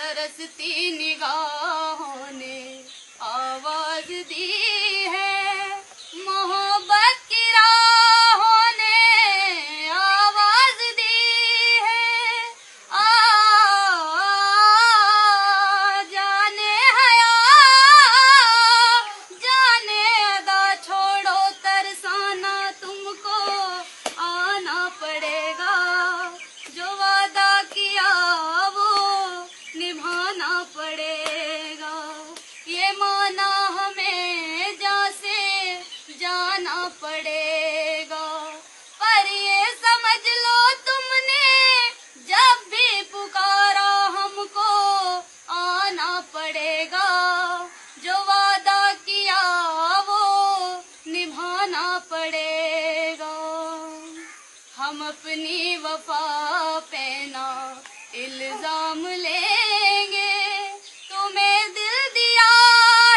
तरसती निगाहों ने आवाज दी है, मोहब्बत की राहों ने आवाज दी है। जाने हया जाने अदा, छोड़ो तरसाना तुमको आना पड़ेगा। जो वादा किया वो निभाना पड़ेगा। ये माना हमें जैसे जाना पड़ेगा। पर ये समझ लो तुमने जब भी पुकारा हमको आना पड़ेगा। जो वादा किया वो निभाना पड़ेगा। हम अपनी वफा पे ना इल्जाम लेंगे, तुम्हें दिल दिया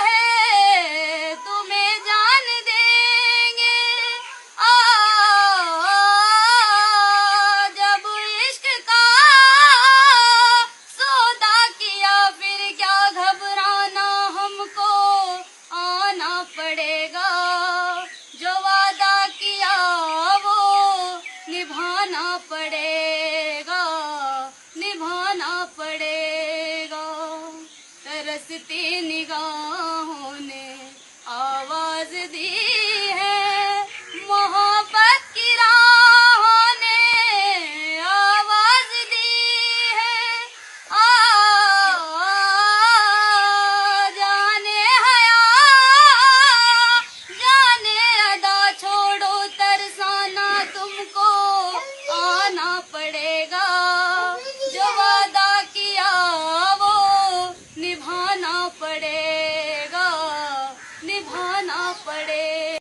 है तुम्हें जान देंगे। जब इश्क का सौदा किया फिर क्या घबराना, हमको आना पड़ेगा। जो वादा किया वो निभाना पड़ेगा, निभाना पड़ेगा। तरसती